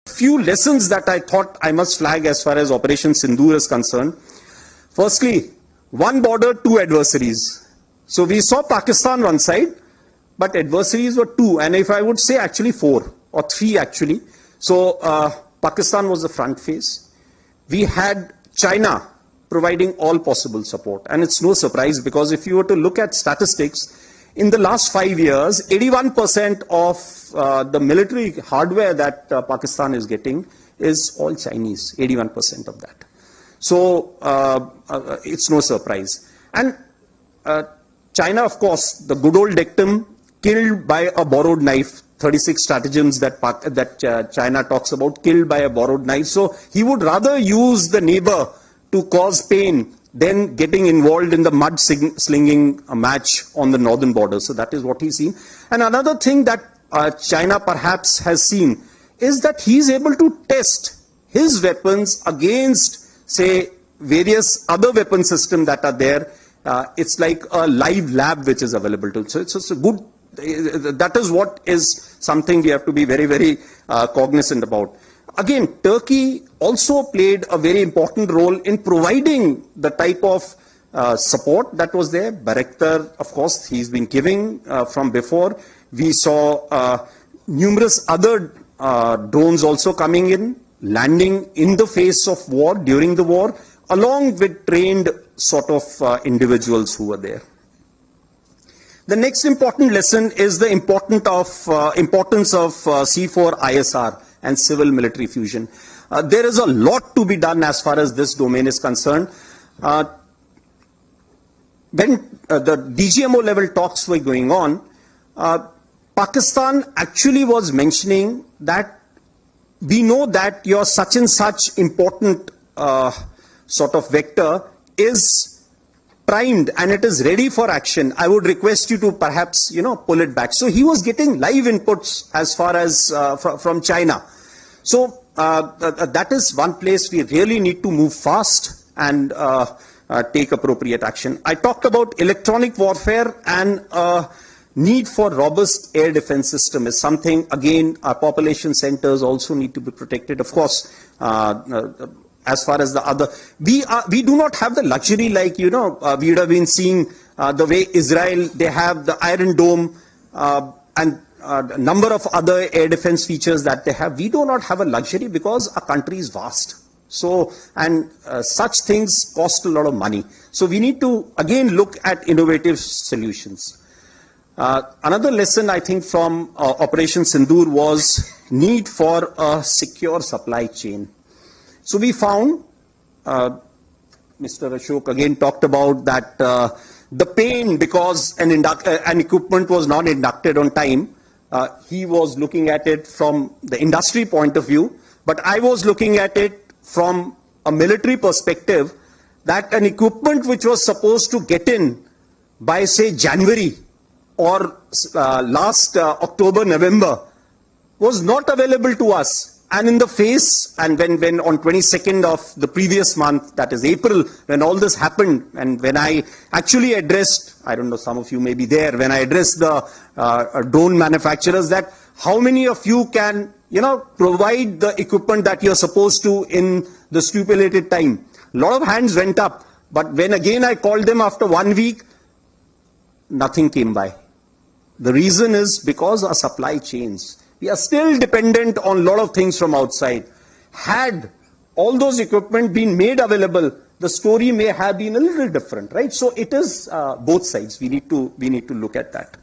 Few lessons that I thought I must flag as far as Operation Sindoor is concerned. Firstly, one border, two adversaries. So we saw Pakistan one side, but adversaries were two, and if I would say actually four or three actually. So Pakistan was the front face. We had China providing all possible support, and it's no surprise because if you were to look at statistics, in the last 5 years, 81% of the military hardware that Pakistan is getting is all Chinese, 81% of that. So it's no surprise. And China, of course, the good old dictum, killed by a borrowed knife, 36 stratagems that China talks about, killed by a borrowed knife. So he would rather use the neighbor to cause pain than getting involved in the mud slinging match on the northern border. So that is what he's seen. And another thing that China perhaps has seen is that he's able to test his weapons against, say, various other weapon systems that are there. It's like a live lab which is available to. So it's a good, that is what is something we have to be very, very cognizant about. Again, Turkey also played a very important role in providing the type of support that was there. Bayraktar, of course, he's been giving from before. We saw numerous other drones also coming in, landing in the face of war, during the war, along with trained sort of individuals who were there. The next important lesson is the importance of C4 ISR and civil military fusion. There is a lot to be done as far as this domain is concerned. When the DGMO level talks were going on, Pakistan actually was mentioning that we know that your such and such important sort of vector is primed and it is ready for action. I would request you to perhaps, pull it back. So he was getting live inputs as far as from China. So that is one place we really need to move fast and take appropriate action. I talked about electronic warfare, and need for robust air defense system is something, again, our population centers also need to be protected. Of course, as far as the other, we do not have the luxury like, we would have been seeing the way Israel, they have the Iron Dome and a number of other air defense features that they have. We do not have a luxury because our country is vast. So, and such things cost a lot of money. So we need to again look at innovative solutions. Another lesson I think from Operation Sindoor was need for a secure supply chain. So we found, Mr. Ashok again talked about that the pain because an equipment was not inducted on time. He was looking at it from the industry point of view, but I was looking at it from a military perspective, that an equipment which was supposed to get in by, say, January or last October, November, was not available to us. And in the face, and when on 22nd of the previous month, that is April, when all this happened, and when I actually addressed, I don't know, some of you may be there, when I addressed the drone manufacturers, that how many of you can, provide the equipment that you're supposed to in the stipulated time. A lot of hands went up, but when again I called them after 1 week, nothing came by. The reason is because our supply chains. We are still dependent on a lot of things from outside. Had all those equipment been made available, the story may have been a little different, right? So it is both sides. We need to look at that.